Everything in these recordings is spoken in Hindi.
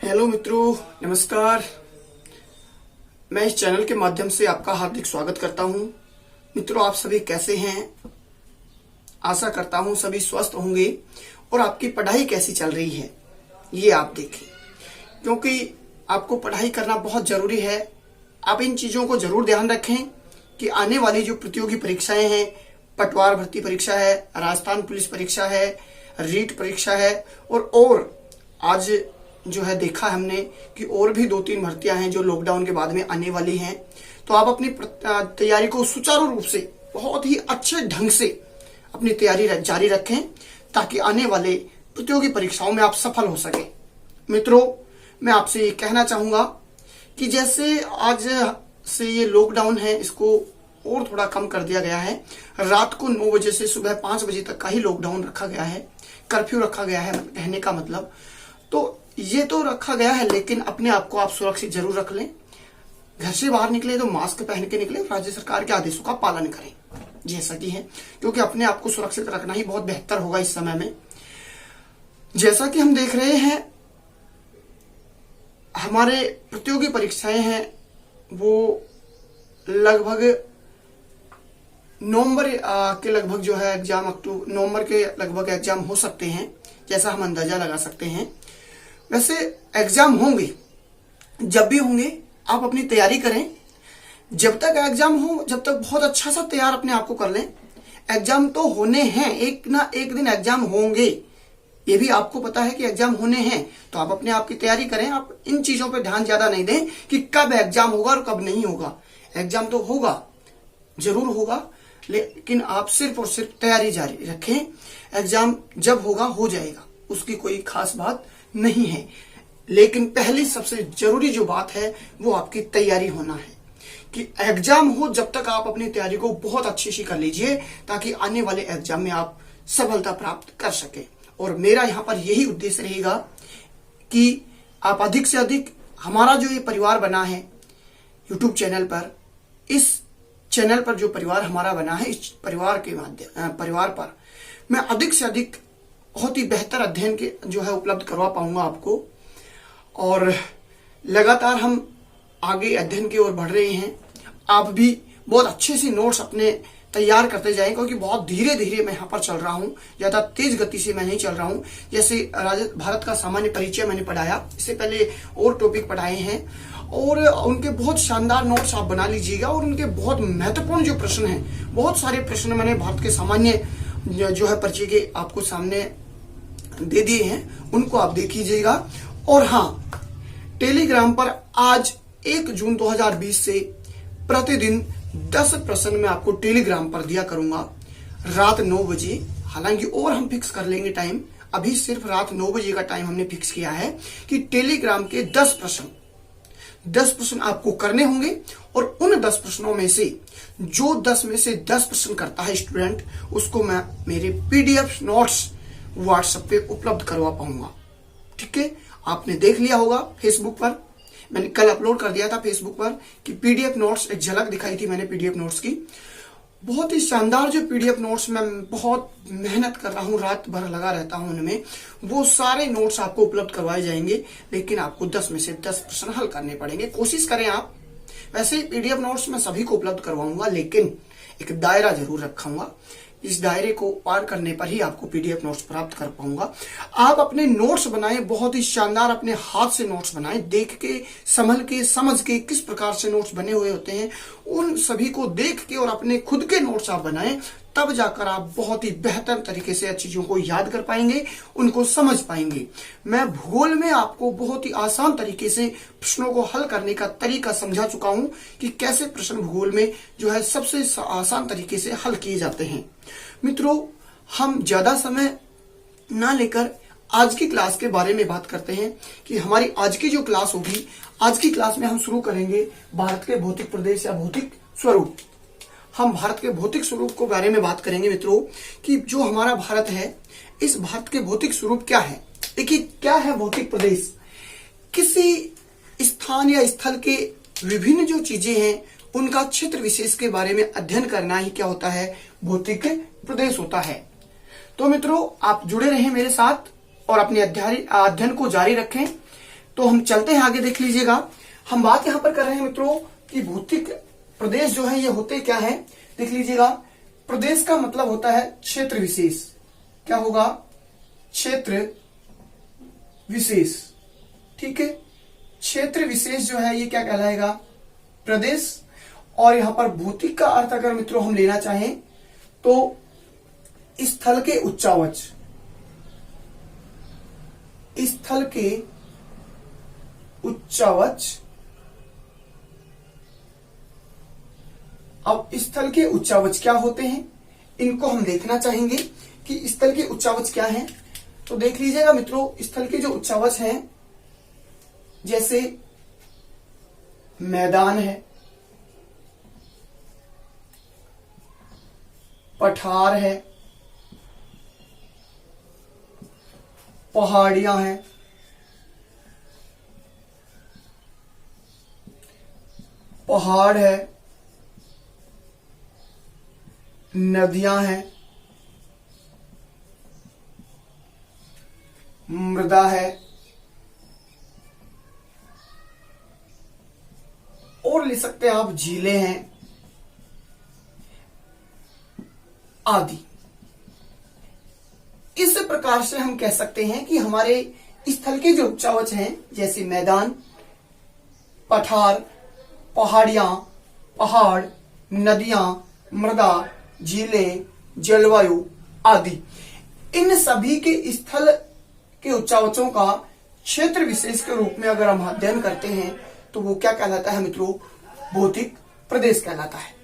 हेलो मित्रों, नमस्कार। मैं इस चैनल के माध्यम से आपका हार्दिक स्वागत करता हूं। मित्रों, आप सभी कैसे हैं? आशा करता हूं सभी स्वस्थ होंगे और आपकी पढ़ाई कैसी चल रही है ये आप देखें, क्योंकि आपको पढ़ाई करना बहुत जरूरी है। आप इन चीजों को जरूर ध्यान रखें कि आने वाली जो प्रतियोगी परीक्षाएं हैं, पटवार भर्ती परीक्षा है, राजस्थान पुलिस परीक्षा है, रीट परीक्षा है और आज जो है देखा हमने कि और भी 2-3 भर्तियां हैं जो लॉकडाउन के बाद में आने वाली हैं। तो आप अपनी तैयारी को सुचारू रूप से बहुत ही अच्छे ढंग से अपनी तैयारी जारी रखें ताकि आने वाले प्रतियोगी परीक्षाओं में आप सफल हो सके। मित्रों, मैं आपसे ये कहना चाहूंगा कि जैसे आज से ये लॉकडाउन है, इसको और थोड़ा कम कर दिया गया है। रात को 9 बजे से सुबह 5 बजे तक का ही लॉकडाउन रखा गया है, कर्फ्यू रखा गया है। कहने का मतलब तो ये तो रखा गया है, लेकिन अपने आप को आप सुरक्षित जरूर रख लें। घर से बाहर निकले तो मास्क पहन के निकले, राज्य सरकार के आदेशों का पालन करें जैसा कि है, क्योंकि अपने आप को सुरक्षित रखना ही बहुत बेहतर होगा इस समय में। जैसा कि हम देख रहे हैं, हमारे प्रतियोगी परीक्षाएं हैं वो लगभग नवंबर के लगभग जो है एग्जाम, नवंबर के लगभग एग्जाम हो सकते हैं, जैसा हम अंदाजा लगा सकते हैं। वैसे एग्जाम होंगे, जब भी होंगे आप अपनी तैयारी करें। जब तक एग्जाम हो, जब तक बहुत अच्छा सा तैयार अपने आप को कर लें। एग्जाम तो होने हैं, एक ना एक दिन एग्जाम होंगे, ये भी आपको पता है कि एग्जाम होने हैं। तो आप अपने आप की तैयारी करें। आप इन चीजों पे ध्यान ज्यादा नहीं दें कि कब एग्जाम होगा और कब नहीं होगा। एग्जाम तो होगा, जरूर होगा, लेकिन आप सिर्फ और सिर्फ तैयारी जारी रखें। एग्जाम जब होगा हो जाएगा, उसकी कोई खास बात नहीं है। लेकिन पहली सबसे जरूरी जो बात है वो आपकी तैयारी होना है कि एग्जाम हो जब तक आप अपनी तैयारी को बहुत अच्छी सी कर लीजिए ताकि आने वाले एग्जाम में आप सफलता प्राप्त कर सके। और मेरा यहाँ पर यही उद्देश्य रहेगा कि आप अधिक से अधिक हमारा जो ये परिवार बना है यूट्यूब चैनल पर, इस चैनल पर जो परिवार हमारा बना है, इस परिवार के माध्यम परिवार पर मैं अधिक से अधिक बहुत ही बेहतर अध्ययन के जो है उपलब्ध करवा पाऊंगा आपको। और लगातार हम आगे अध्ययन की ओर बढ़ रहे हैं। आप भी बहुत अच्छे से नोट्स अपने तैयार करते जाएं, क्योंकि बहुत धीरे धीरे मैं यहाँ पर चल रहा हूँ, ज्यादा तेज गति से मैं नहीं चल रहा हूँ। जैसे भारत का सामान्य परिचय मैंने पढ़ाया, इससे पहले और टॉपिक पढ़ाए हैं और उनके बहुत शानदार नोट्स आप बना लीजिएगा। और उनके बहुत महत्वपूर्ण जो प्रश्न हैं, बहुत सारे प्रश्न मैंने भारत के सामान्य जो है परिचय के आपको सामने दे दिए हैं, उनको आप देख लीजिएगा। और हाँ, टेलीग्राम पर आज 1 जून 2020 से प्रतिदिन 10 प्रश्न मैं आपको टेलीग्राम पर दिया करूंगा रात 9 बजे। हालांकि और हम फिक्स कर लेंगे टाइम, अभी सिर्फ रात 9 बजे का टाइम हमने फिक्स किया है कि टेलीग्राम के 10 प्रश्न आपको करने होंगे। और उन 10 प्रश्नों में से जो 10 में से 10 प्रश्न करता है स्टूडेंट, उसको मैं मेरे पीडीएफ नोट्स व्हाट्सएप पे उपलब्ध करवा पाऊंगा। ठीक है, आपने देख लिया होगा फेसबुक पर, मैंने कल अपलोड कर दिया था फेसबुक पर कि पीडीएफ नोट्स, एक झलक दिखाई थी मैंने पीडीएफ नोट्स की। बहुत ही शानदार जो पीडीएफ नोट्स, मैं बहुत मेहनत कर रहा हूँ, रात भर लगा रहता हूँ उनमें। वो सारे नोट्स आपको उपलब्ध करवाए जाएंगे, लेकिन आपको 10 में से 10 प्रश्न हल करने पड़ेंगे। कोशिश करें आप। वैसे पीडीएफ नोट्स मैं सभी को उपलब्ध करवाऊंगा, लेकिन एक दायरा जरूर रखूंगा। इस दायरे को पार करने पर ही आपको पीडीएफ नोट्स प्राप्त कर पाऊंगा। आप अपने नोट्स बनाएं, बहुत ही शानदार अपने हाथ से नोट्स बनाएं, देख के, संभल के, समझ के किस प्रकार से नोट्स बने हुए होते हैं, उन सभी को देख के और अपने खुद के नोट्स आप बनाएं। तब जाकर आप बहुत ही बेहतर तरीके से चीजों को याद कर पाएंगे, उनको समझ पाएंगे। मैं भूगोल में आपको बहुत ही आसान तरीके से प्रश्नों को हल करने का तरीका समझा चुका हूं कि कैसे प्रश्न भूगोल में जो है सबसे आसान तरीके से हल किए जाते हैं। मित्रों, हम ज्यादा समय ना लेकर आज की क्लास के बारे में बात करते हैं कि हमारी आज की जो क्लास होगी, आज की क्लास में हम शुरू करेंगे भारत के भौतिक प्रदेश या भौतिक स्वरूप। हम भारत के भौतिक स्वरूप के बारे में बात करेंगे मित्रों, कि जो हमारा भारत है, इस भारत के भौतिक स्वरूप क्या है। देखिए, क्या है भौतिक प्रदेश? किसी स्थान या स्थल के विभिन्न जो चीजें हैं उनका क्षेत्र विशेष के बारे में अध्ययन करना ही क्या होता है, भौतिक प्रदेश होता है। तो मित्रों, आप जुड़े रहें मेरे साथ और अपने अध्ययन को जारी रखें। तो हम चलते हैं आगे, देख लीजिएगा। हम बात यहां पर कर रहे हैं मित्रों कि भौतिक प्रदेश जो है ये होते क्या है, देख लीजिएगा। प्रदेश का मतलब होता है क्षेत्र विशेष। क्या होगा? क्षेत्र विशेष। ठीक है, क्षेत्र विशेष जो है ये क्या कहलाएगा? प्रदेश। और यहां पर भौतिक का अर्थ अगर मित्रों हम लेना चाहें तो स्थल के उच्चावच, स्थल के उच्चावच। अब स्थल के उच्चावच क्या होते हैं, इनको हम देखना चाहेंगे कि स्थल के उच्चावच क्या हैं। तो देख लीजिएगा मित्रों, स्थल के जो उच्चावच हैं, जैसे मैदान है, पठार है, पहाड़ियां हैं, पहाड़ है, नदियां हैं, मृदा है, और ले सकते हैं आप झीलें हैं आदि। इस प्रकार से हम कह सकते हैं कि हमारे स्थल के जो उच्चावच हैं, जैसे मैदान, पठार, पहाड़ियां, पहाड़, नदियां, मृदा, झीलें, जलवायु आदि, इन सभी के स्थल के उच्चावचों का क्षेत्र विशेष के रूप में अगर हम अध्ययन करते हैं तो वो क्या कहलाता है मित्रों? भौतिक प्रदेश कहलाता है।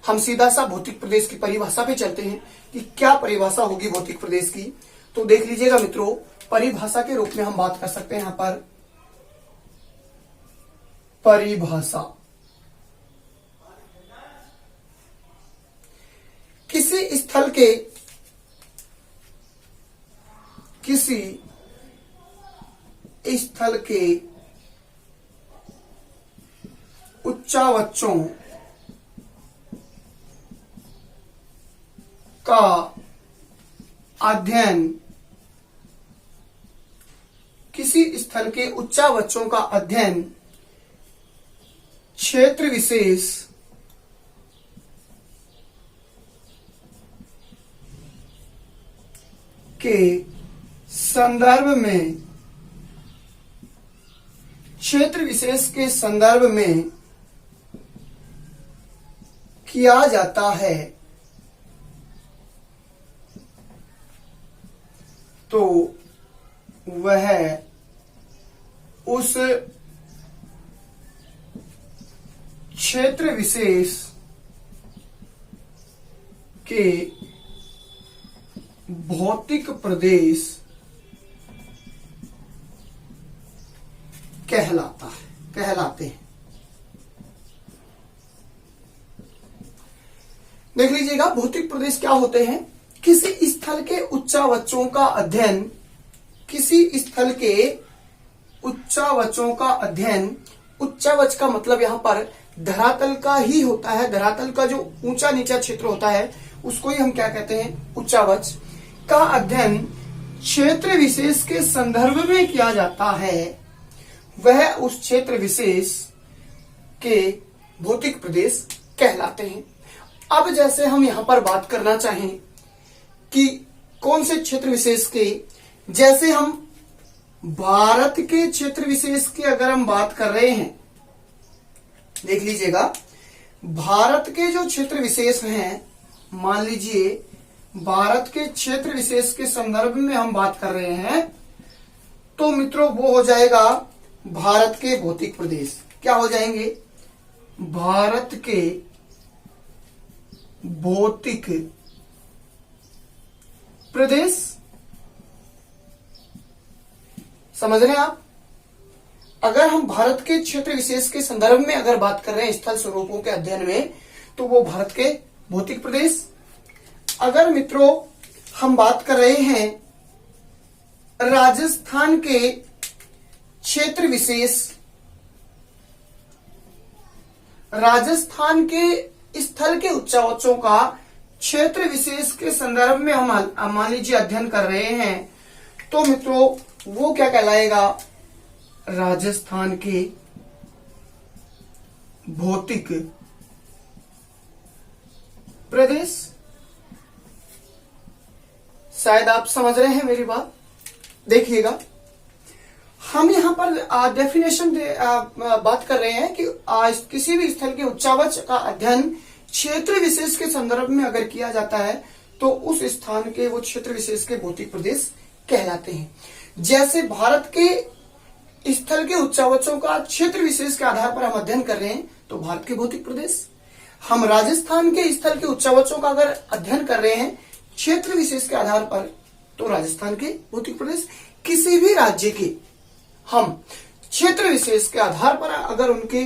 हम सीधा सा भौतिक प्रदेश की परिभाषा पे चलते हैं कि क्या परिभाषा होगी भौतिक प्रदेश की। तो देख लीजिएगा मित्रों, परिभाषा के रूप में हम बात कर सकते हैं यहां पर परिभाषा। किसी स्थल के उच्चावचों का अध्ययन, किसी स्थल के उच्चावचों का अध्ययन क्षेत्र विशेष के संदर्भ में, क्षेत्र विशेष के संदर्भ में किया जाता है, तो वह उस क्षेत्र विशेष के भौतिक प्रदेश कहलाते हैं। देख लीजिएगा, भौतिक प्रदेश क्या होते हैं? किसी स्थल के उच्चावचों का अध्ययन, किसी स्थल के उच्चावचों का अध्ययन। उच्चावच का मतलब यहां पर धरातल का ही होता है। धरातल का जो ऊंचा नीचा क्षेत्र होता है उसको ही हम क्या कहते हैं? उच्चावच का अध्ययन क्षेत्र विशेष के संदर्भ में किया जाता है, वह उस क्षेत्र विशेष के भौतिक प्रदेश कहलाते हैं। अब जैसे हम यहां पर बात करना चाहें कि कौन से क्षेत्र विशेष के, जैसे हम भारत के क्षेत्र विशेष की अगर हम बात कर रहे हैं, देख लीजिएगा, भारत के जो क्षेत्र विशेष हैं, मान लीजिए भारत के क्षेत्र विशेष के संदर्भ में हम बात कर रहे हैं, तो मित्रों वो हो जाएगा भारत के भौतिक प्रदेश। क्या हो जाएंगे? भारत के भौतिक प्रदेश। समझ रहे हैं आप? अगर हम भारत के क्षेत्र विशेष के संदर्भ में अगर बात कर रहे हैं स्थल स्वरूपों के अध्ययन में, तो वो भारत के भौतिक प्रदेश। अगर मित्रों हम बात कर रहे हैं राजस्थान के क्षेत्र विशेष, राजस्थान के स्थल के उच्चावचों का क्षेत्र विशेष के संदर्भ में हम मान लीजिए अध्ययन कर रहे हैं, तो मित्रों वो क्या कहलाएगा? राजस्थान के भौतिक प्रदेश। शायद आप समझ रहे हैं मेरी बात। देखिएगा, हम यहां पर डेफिनेशन बात कर रहे हैं कि किसी भी स्थल के उच्चावच का अध्ययन क्षेत्र विशेष के संदर्भ में अगर किया जाता है तो उस स्थान के वो क्षेत्र विशेष के भौतिक प्रदेश कहलाते हैं। जैसे भारत के स्थल के उच्चावचों का क्षेत्र विशेष के आधार पर हम अध्ययन कर रहे हैं तो भारत के भौतिक प्रदेश, हम राजस्थान के स्थल के उच्चावचों का अगर अध्ययन कर रहे हैं क्षेत्र विशेष के आधार पर तो राजस्थान के भौतिक प्रदेश। किसी भी राज्य के हम क्षेत्र विशेष के आधार पर अगर उनके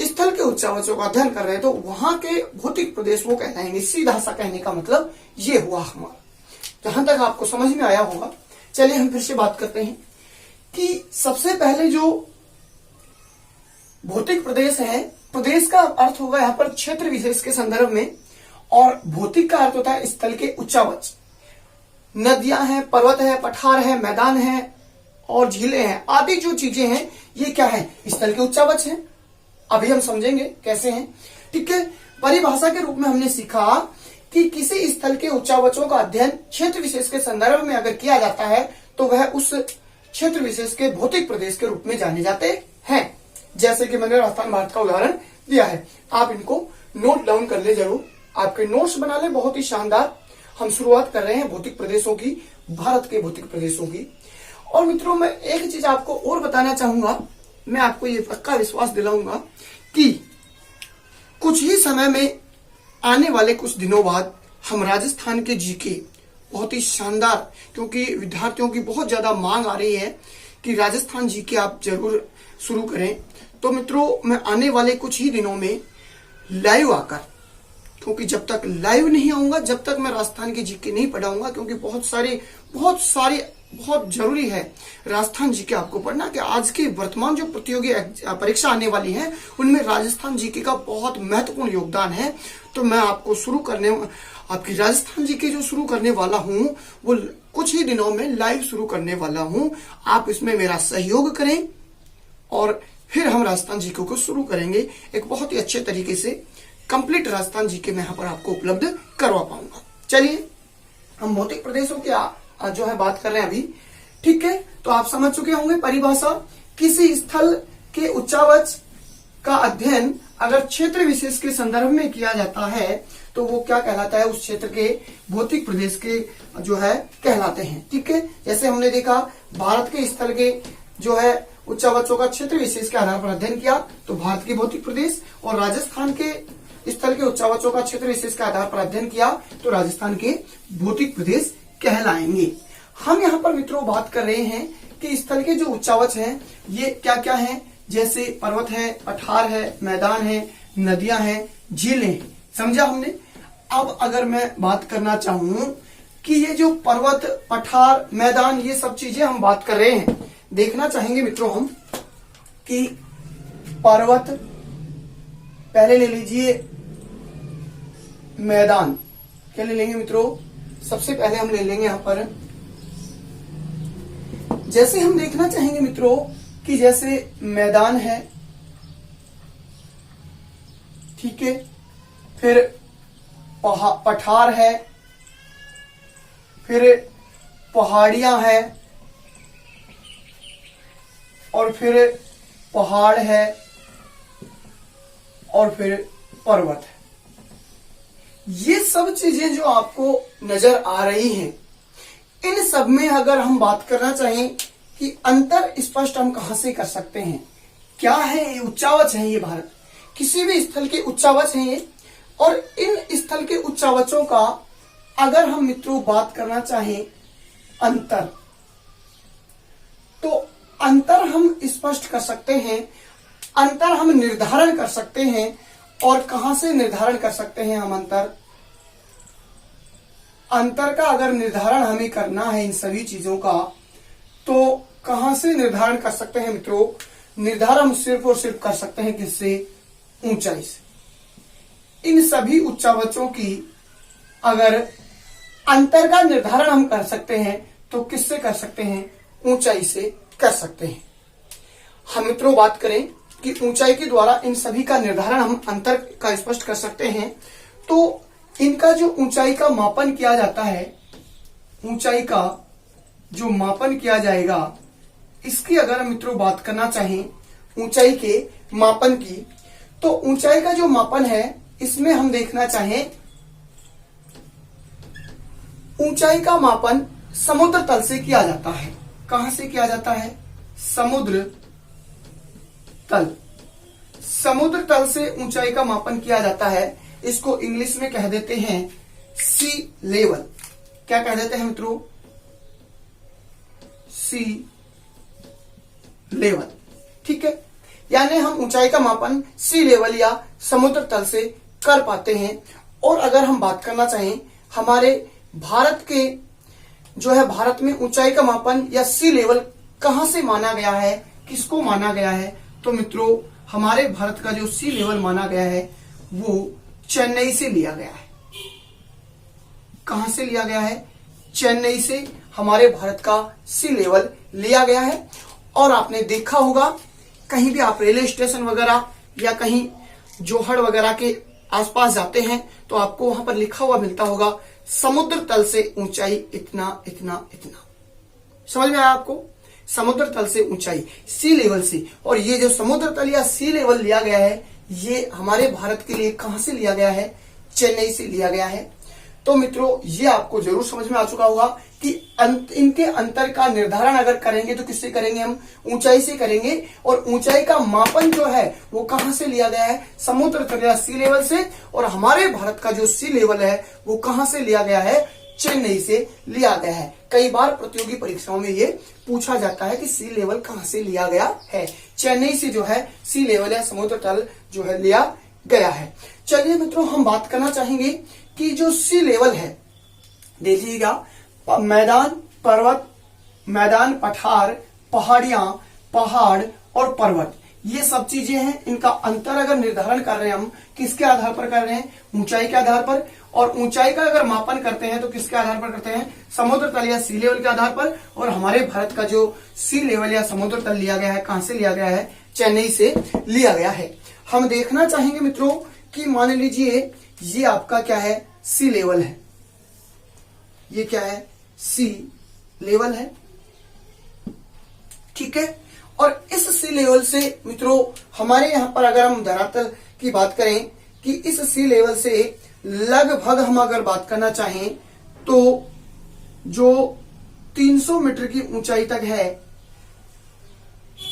स्थल के उच्चावचों का अध्ययन कर रहे हैं तो वहां के भौतिक प्रदेश वो कहलाएंगे। सीधा सा कहने का मतलब ये हुआ हमारा। जहां तक आपको समझ में आया होगा, चलिए हम फिर से बात करते हैं कि सबसे पहले जो भौतिक प्रदेश है, प्रदेश का अर्थ होगा यहां पर क्षेत्र विशेष के संदर्भ में, और भौतिक का अर्थ होता है स्थल के उच्चावच। नदियां हैं, पर्वत है, पठार है, मैदान है और झीलें हैं आदि जो चीजें हैं ये क्या है, स्थल के उच्चावच हैं। अभी हम समझेंगे कैसे हैं। ठीक है, परिभाषा के रूप में हमने सीखा कि किसी स्थल के उच्चावचों का अध्ययन क्षेत्र विशेष के संदर्भ में अगर किया जाता है तो वह उस क्षेत्र विशेष के भौतिक प्रदेश के रूप में जाने जाते हैं। जैसे कि मैंने राजस्थान भारत का उदाहरण दिया है, आप इनको नोट डाउन कर ले जरूर, आपके नोट्स बना ले, बहुत ही शानदार। हम शुरुआत कर रहे हैं भौतिक प्रदेशों की, भारत के भौतिक प्रदेशों की। और मित्रों, मैं एक चीज आपको और बताना चाहूंगा, मैं आपको ये पक्का विश्वास दिलाऊंगा कि कुछ ही समय में आने वाले कुछ दिनों बाद हम राजस्थान के जीके बहुत ही शानदार, क्योंकि विद्यार्थियों की बहुत ज्यादा मांग आ रही है कि राजस्थान जीके आप जरूर शुरू करें। तो मित्रों, मैं आने वाले कुछ ही दिनों में लाइव आकर, क्योंकि जब तक लाइव नहीं आऊंगा जब तक मैं राजस्थान के जीके नहीं पढ़ाऊंगा, क्योंकि बहुत जरूरी है राजस्थान जीके आपको पढ़ना। कि आज की वर्तमान जो प्रतियोगी परीक्षा आने वाली है उनमें राजस्थान जीके का बहुत महत्वपूर्ण योगदान है। तो मैं आपकी राजस्थान जीके जो शुरू करने वाला हूं वो कुछ ही दिनों में लाइव शुरू करने वाला हूं। आप इसमें मेरा सहयोग करें और फिर हम राजस्थान जीके को शुरू करेंगे एक बहुत ही अच्छे तरीके से। कंप्लीट राजस्थान जीके मैं यहाँ पर आपको उपलब्ध करवा पाऊंगा। चलिए, हम भौतिक प्रदेशों की जो है बात कर रहे हैं अभी। ठीक है, तो आप समझ चुके होंगे परिभाषा। किसी स्थल के उच्चावच का अध्ययन अगर क्षेत्र विशेष के संदर्भ में किया जाता है तो वो क्या कहलाता है, उस क्षेत्र के भौतिक प्रदेश के जो है कहलाते हैं। ठीक है, जैसे हमने देखा भारत के स्थल के जो है उच्चावचों का क्षेत्र विशेष के आधार पर अध्ययन किया तो भारत के भौतिक प्रदेश, और राजस्थान के स्थल के उच्चावचों का क्षेत्र विशेष के आधार पर अध्ययन किया तो राजस्थान के भौतिक प्रदेश कहलाएंगे। हम यहाँ पर मित्रों बात कर रहे हैं कि स्थल के जो उच्चावच हैं ये क्या क्या हैं, जैसे पर्वत है, पठार है, मैदान है, नदियां हैं, झीलें हैं। समझा हमने। अब अगर मैं बात करना चाहूं कि ये जो पर्वत, पठार, मैदान, ये सब चीजें हम बात कर रहे हैं, देखना चाहेंगे मित्रों हम कि पर्वत पहले ले लीजिए, मैदान क्या ले लेंगे मित्रों, सबसे पहले हम ले लेंगे यहां पर, जैसे हम देखना चाहेंगे मित्रों कि जैसे मैदान है, ठीक है, फिर पठार है, फिर पहाड़ियां हैं, और फिर पहाड़ है, और फिर पर्वत है। ये सब चीजें जो आपको नजर आ रही हैं, इन सब में अगर हम बात करना चाहें कि अंतर स्पष्ट हम कहां से कर सकते हैं, क्या है ये उच्चावच है, ये भारत किसी भी स्थल के उच्चावच है ये। और इन स्थल के उच्चावचों का अगर हम मित्रों बात करना चाहें अंतर, तो अंतर हम स्पष्ट कर सकते हैं, अंतर हम निर्धारण कर सकते हैं। और कहां से निर्धारण कर सकते हैं हम अंतर का अगर निर्धारण हमें करना है इन सभी चीजों का, तो कहां से निर्धारण कर सकते हैं मित्रों, निर्धारण हम सिर्फ और सिर्फ कर सकते हैं किससे, ऊंचाई से। इन सभी उच्चावचों की अगर अंतर का निर्धारण हम कर सकते हैं तो किससे कर सकते हैं, ऊंचाई से कर सकते हैं। हम मित्रों बात करें कि ऊंचाई के द्वारा इन सभी का निर्धारण हम अंतर का स्पष्ट कर सकते हैं। तो इनका जो ऊंचाई का मापन किया जाता है, ऊंचाई का जो मापन किया जाएगा, इसकी अगर हम मित्रों बात करना चाहें ऊंचाई के मापन की, तो ऊंचाई का जो मापन है इसमें हम देखना चाहें, ऊंचाई का मापन समुद्र तल से किया जाता है। कहां से किया जाता है? समुद्र तल। समुद्र तल से ऊंचाई का मापन किया जाता है। इसको इंग्लिश में कह देते हैं सी लेवल। क्या कह देते हैं मित्रों? सी लेवल। ठीक है, यानी हम ऊंचाई का मापन सी लेवल या समुद्र तल से कर पाते हैं। और अगर हम बात करना चाहें हमारे भारत के जो है, भारत में ऊंचाई का मापन या सी लेवल कहां से माना गया है, किसको माना गया है, तो मित्रों हमारे भारत का जो सी लेवल माना गया है वो चेन्नई से लिया गया है। कहां से लिया गया है? चेन्नई से हमारे भारत का सी लेवल लिया गया है। और आपने देखा होगा कहीं भी आप रेलवे स्टेशन वगैरह या कहीं जोहड़ वगैरह के आसपास जाते हैं तो आपको वहां पर लिखा हुआ मिलता होगा समुद्र तल से ऊंचाई इतना इतना इतना। समझ में आया आपको? समुद्र तल से ऊंचाई सी लेवल से। और ये जो समुद्र तल या सी लेवल लिया गया है ये हमारे भारत के लिए कहां से लिया गया है? चेन्नई से लिया गया है। तो मित्रों ये आपको जरूर समझ में आ चुका होगा कि इनके अंतर का निर्धारण अगर करेंगे तो किससे करेंगे? हम ऊंचाई से करेंगे। और ऊंचाई का मापन जो है वो कहां से लिया गया है? समुद्र तल या सी लेवल से। और हमारे भारत का जो सी लेवल है वो कहां से लिया गया है? चेन्नई से लिया गया है। कई बार प्रतियोगी परीक्षाओं में ये पूछा जाता है कि सी लेवल कहां से लिया गया है। चेन्नई से जो है सी लेवल या समुद्र तल जो है लिया गया है। चलिए मित्रों हम बात करना चाहेंगे कि जो सी लेवल है, देखिएगा मैदान, पर्वत, मैदान, पठार, पहाड़ियां, पहाड़ और पर्वत, ये सब चीजें हैं। इनका अंतर अगर निर्धारण कर रहे हैं हम किसके आधार पर कर रहे हैं? ऊंचाई के आधार पर। और ऊंचाई का अगर मापन करते हैं तो किसके आधार पर करते हैं? समुद्र तल या सी लेवल के आधार पर। और हमारे भारत का जो सी लेवल या समुद्र तल लिया गया है कहां से लिया गया है? चेन्नई से लिया गया है। हम देखना चाहेंगे मित्रों कि मान लीजिए ये आपका क्या है? सी लेवल है। ये क्या है? सी लेवल है। ठीक है, और इस सी लेवल से मित्रों हमारे यहां पर अगर हम धरातल की बात करें कि इस सी लेवल से लगभग हम अगर बात करना चाहें तो जो 300 मीटर की ऊंचाई तक है,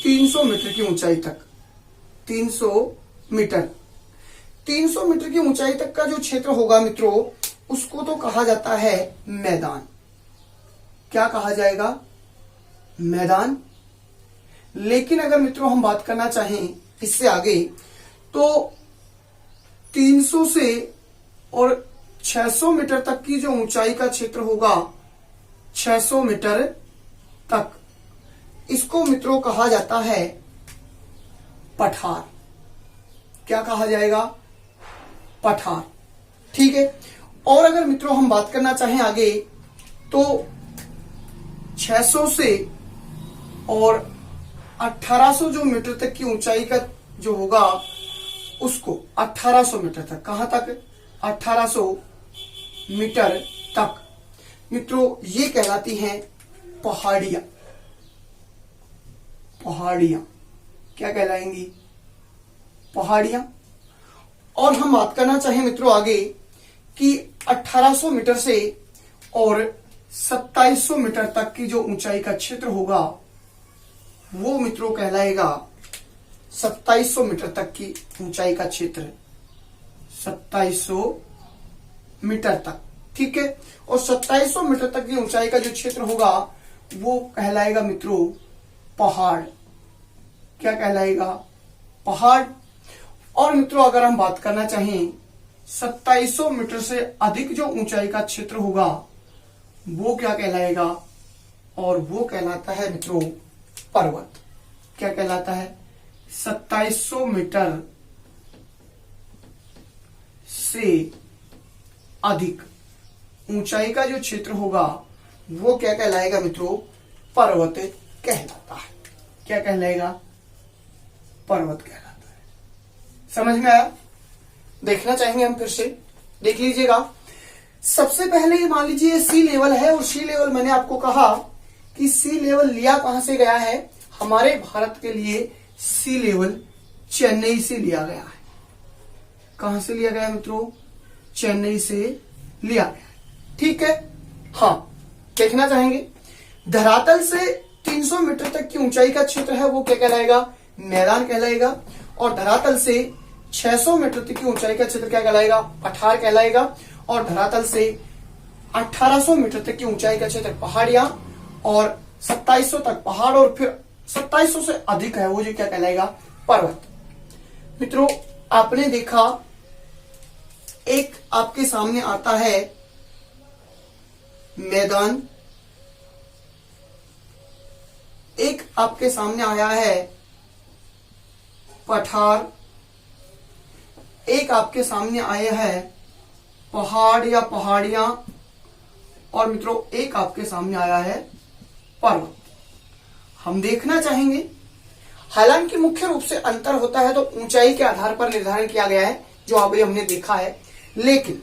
300 मीटर की ऊंचाई तक, 300 मीटर की ऊंचाई तक का जो क्षेत्र होगा मित्रों उसको तो कहा जाता है मैदान। क्या कहा जाएगा? मैदान। लेकिन अगर मित्रों हम बात करना चाहें इससे आगे तो 300 से और 600 मीटर तक की जो ऊंचाई का क्षेत्र होगा, 600 मीटर तक, इसको मित्रों कहा जाता है पठार। क्या कहा जाएगा? पठार। ठीक है, और अगर मित्रों हम बात करना चाहें आगे तो 600 से और 1800 जो मीटर तक की ऊंचाई का जो होगा उसको 1800 मीटर तक, कहां तक? 1800 मीटर तक मित्रों ये कहलाती हैं पहाड़ियां। पहाड़ियां क्या कहलाएंगी? पहाड़ियां। और हम बात करना चाहें मित्रों आगे कि 1800 मीटर से और 2700 मीटर तक की जो ऊंचाई का क्षेत्र होगा वो मित्रों कहलाएगा 2700 मीटर तक की ऊंचाई का क्षेत्र, 2700 मीटर तक। ठीक है, और 2700 मीटर तक की ऊंचाई का जो क्षेत्र होगा वो कहलाएगा मित्रों पहाड़। क्या कहलाएगा? पहाड़। और मित्रों अगर हम बात करना चाहें 2700 मीटर से अधिक जो ऊंचाई का क्षेत्र होगा वो क्या कहलाएगा? और वो कहलाता है मित्रों पर्वत। क्या कहलाता है? 2700 मीटर से अधिक ऊंचाई का जो क्षेत्र होगा वो क्या कहलाएगा मित्रों? पर्वत कहलाता है। क्या कहलाएगा? पर्वत कहलाता है। समझ में आया? देखना चाहेंगे हम फिर से, देख लीजिएगा। सबसे पहले ये मान लीजिए सी लेवल है, और सी लेवल मैंने आपको कहा कि सी लेवल लिया कहां से गया है, हमारे भारत के लिए सी लेवल चेन्नई से लिया गया है। कहां से लिया गया है मित्रों? चेन्नई से लिया गया है। ठीक है, हाँ देखना चाहेंगे। धरातल से 300 मीटर तक की ऊंचाई का क्षेत्र है, वो क्या कहलाएगा? मैदान कहलाएगा। और धरातल से 600 मीटर तक की ऊंचाई का क्षेत्र क्या कहलाएगा? पठार कहलाएगा। और धरातल से 1800 मीटर तक की ऊंचाई का क्षेत्र पहाड़ियां, और 2700 तक पहाड़, और फिर 2700 से अधिक है वो जो क्या कहलाएगा? पर्वत। मित्रों आपने देखा, एक आपके सामने आता है मैदान, एक आपके सामने आया है पठार, एक आपके सामने आया है पहाड़ या पहाड़ियां, और मित्रों एक आपके सामने आया है पर्वत। हम देखना चाहेंगे, हालांकि मुख्य रूप से अंतर होता है तो ऊंचाई के आधार पर निर्धारण किया गया है, जो अभी हमने देखा है। लेकिन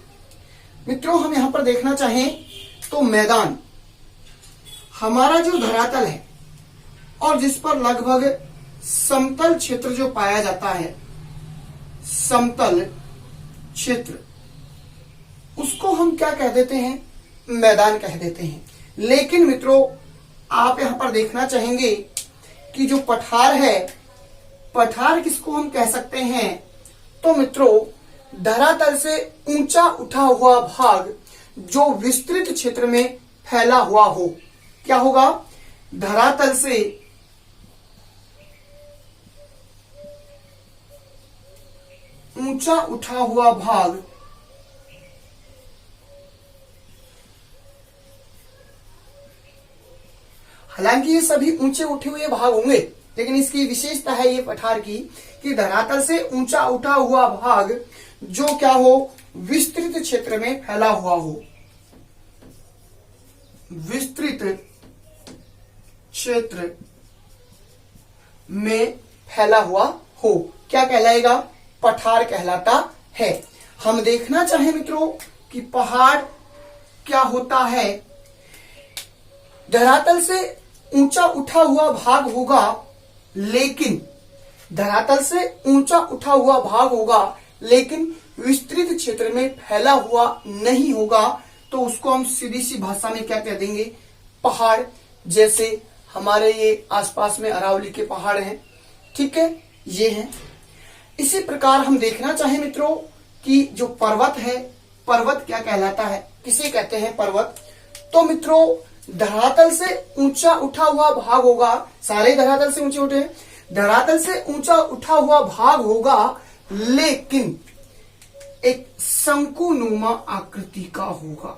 मित्रों हम यहां पर देखना चाहें तो मैदान हमारा जो धरातल है, और जिस पर लगभग समतल क्षेत्र जो पाया जाता है, समतल क्षेत्र, उसको हम क्या कह देते हैं? मैदान कह देते हैं। लेकिन मित्रों आप यहां पर देखना चाहेंगे कि जो पठार है, पठार किसको हम कह सकते हैं? तो मित्रों धरातल से ऊंचा उठा हुआ भाग जो विस्तृत क्षेत्र में फैला हुआ हो, क्या होगा? धरातल से ऊंचा उठा हुआ भाग हालांकि ये सभी ऊंचे उठे हुए भाग होंगे, लेकिन इसकी विशेषता है ये पठार की कि धरातल से ऊंचा उठा हुआ भाग जो क्या हो? विस्तृत क्षेत्र में फैला हुआ हो, विस्तृत क्षेत्र में फैला हुआ हो, क्या कहलाएगा? पठार कहलाता है। हम देखना चाहें मित्रों कि पहाड़ क्या होता है? धरातल से ऊंचा उठा हुआ भाग होगा, लेकिन धरातल से ऊंचा उठा हुआ भाग होगा, लेकिन विस्तृत क्षेत्र में फैला हुआ नहीं होगा, तो उसको हम सीधी सी भाषा में क्या कह देंगे? पहाड़। जैसे हमारे ये आसपास में अरावली के पहाड़ हैं, ठीक है, ये हैं। इसी प्रकार हम देखना चाहें मित्रों कि जो पर्वत है, पर्वत क्या कहलाता है? किसे कहते हैं पर्वत? तो मित्रों धरातल से ऊंचा उठा हुआ भाग होगा, सारे धरातल से ऊंचे उठे, धरातल से ऊंचा उठा हुआ भाग होगा, लेकिन एक शंकुनुमा आकृति का होगा।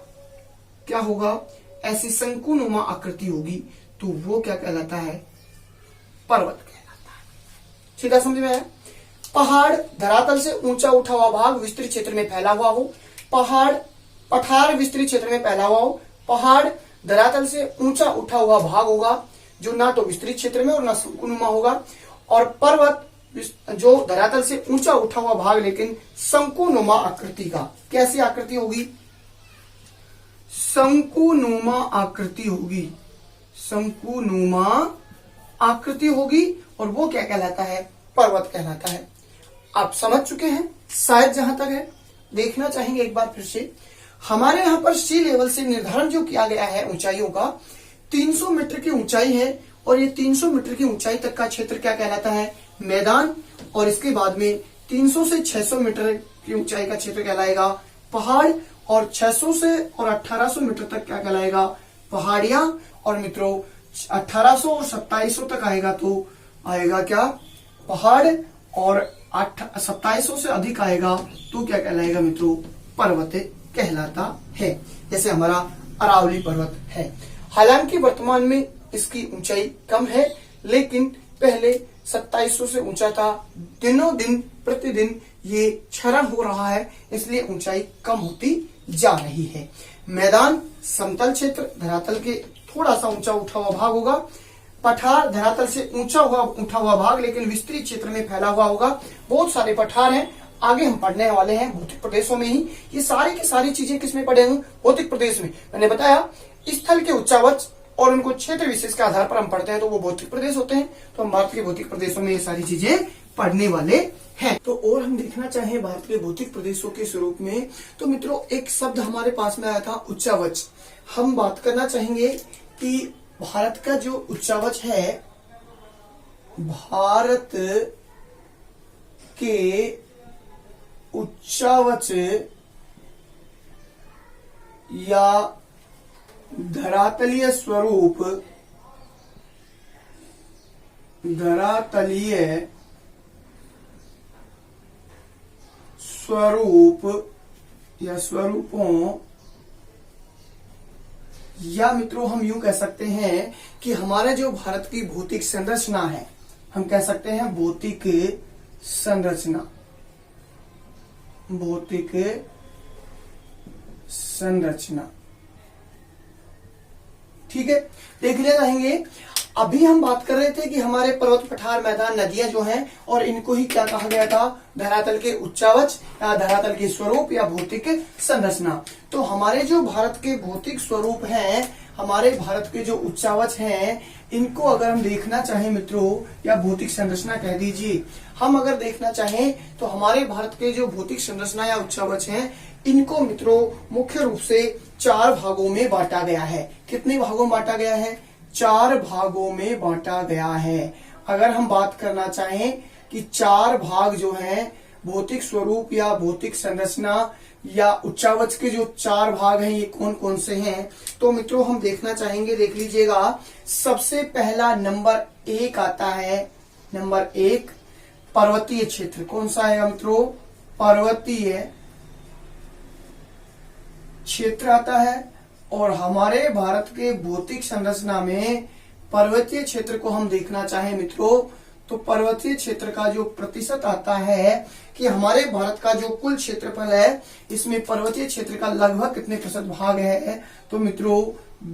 क्या होगा? ऐसी शंकुनुमा आकृति होगी, तो वो क्या कहलाता है? पर्वत कहलाता है। सीधा समझ में आया? पहाड़ धरातल से ऊंचा उठा हुआ भाग विस्तृत क्षेत्र में फैला हुआ हो, पहाड़ पठार विस्तृत क्षेत्र में फैला हुआ हो, पहाड़ धरातल से ऊंचा उठा हुआ भाग होगा जो ना तो विस्तृत क्षेत्र में और ना शंकुनुमा होगा, और पर्वत जो धरातल से ऊंचा उठा हुआ भाग लेकिन शंकुनुमा आकृति का। कैसी आकृति होगी? शंकुनुमा आकृति होगी, शंकुनुमा आकृति होगी, और वो क्या कहलाता है? पर्वत कहलाता है। आप समझ चुके हैं शायद जहां तक है। देखना चाहेंगे एक बार फिर से, हमारे यहाँ पर सी लेवल से निर्धारण जो किया गया है ऊंचाइयों का, 300 मीटर की ऊंचाई है, और ये 300 मीटर की ऊंचाई तक का क्षेत्र क्या कहलाता है? मैदान। और इसके बाद में 300 से 600 मीटर की ऊंचाई का क्षेत्र कहलाएगा पहाड़, और 600 से और 1800 मीटर तक क्या कहलाएगा? पहाड़ियां। और मित्रों 1800 और 2700 तक आएगा तो आएगा क्या? पहाड़। और 2700 से अधिक आएगा तो क्या कहलाएगा मित्रों? पर्वत कहलाता है। जैसे हमारा अरावली पर्वत है। हालांकि वर्तमान में इसकी ऊंचाई कम है, लेकिन पहले 2700 से ऊंचा था। दिनों दिन प्रतिदिन ये क्षरण हो रहा है, इसलिए ऊंचाई कम होती जा रही है। मैदान समतल क्षेत्र, धरातल के थोड़ा सा ऊंचा उठा हुआ भाग होगा, पठार धरातल से ऊंचा हुआ उठा हुआ भाग लेकिन विस्तृत क्षेत्र में फैला हुआ होगा। बहुत सारे पठार हैं, आगे हम पढ़ने वाले हैं भौतिक प्रदेशों में ही। ये सारी की सारी चीजें किसमें पढ़ेंगे? भौतिक प्रदेश में। मैंने बताया स्थल के उच्चावच और उनको क्षेत्र विशेष के आधार पर हम पढ़ते हैं तो वो भौतिक प्रदेश होते हैं। तो हम भारत के भौतिक प्रदेशों में ये सारी चीजें पढ़ने वाले हैं। तो और हम देखना चाहें भारत के भौतिक प्रदेशों के स्वरूप में, तो मित्रों एक शब्द हमारे पास में आया था उच्चावच। हम बात करना चाहेंगे कि भारत का जो उच्चावच है, भारत के उच्चावच या धरातलीय स्वरूप, धरातलीय स्वरूप या स्वरूपों, या मित्रों हम यूं कह सकते हैं कि हमारे जो भारत की भौतिक संरचना है, हम कह सकते हैं भौतिक संरचना, भौतिक संरचना। ठीक है, देख लिया जाएंगे। अभी हम बात कर रहे थे कि हमारे पर्वत, पठार, मैदान, नदियां जो हैं और इनको ही क्या कहा गया था? धरातल के उच्चावच या धरातल के स्वरूप या भौतिक संरचना। तो हमारे जो भारत के भौतिक स्वरूप हैं, हमारे भारत के जो उच्चावच हैं, इनको अगर हम देखना चाहें मित्रों, या भौतिक संरचना कह दीजिए, हम अगर देखना चाहें तो हमारे भारत के जो भौतिक संरचना या उच्चावच हैं, इनको मित्रों मुख्य रूप से 4 भागों में बांटा गया है। कितने भागों में बांटा गया है? 4 भागों में बांटा गया है। अगर हम बात करना चाहें कि 4 भाग जो हैं भौतिक स्वरूप या भौतिक संरचना या उच्चावच के जो 4 भाग हैं, ये कौन कौन से हैं? तो मित्रों हम देखना चाहेंगे, देख लीजिएगा। सबसे पहला नंबर 1 आता है। नंबर 1 पर्वतीय क्षेत्र। कौन सा है मित्रों? पर्वतीय क्षेत्र आता है। और हमारे भारत के भौतिक संरचना में पर्वतीय क्षेत्र को हम देखना चाहें मित्रों, तो पर्वतीय क्षेत्र का जो प्रतिशत आता है कि हमारे भारत का जो कुल क्षेत्रफल है, इसमें पर्वतीय क्षेत्र का लगभग कितने प्रतिशत भाग है? तो मित्रों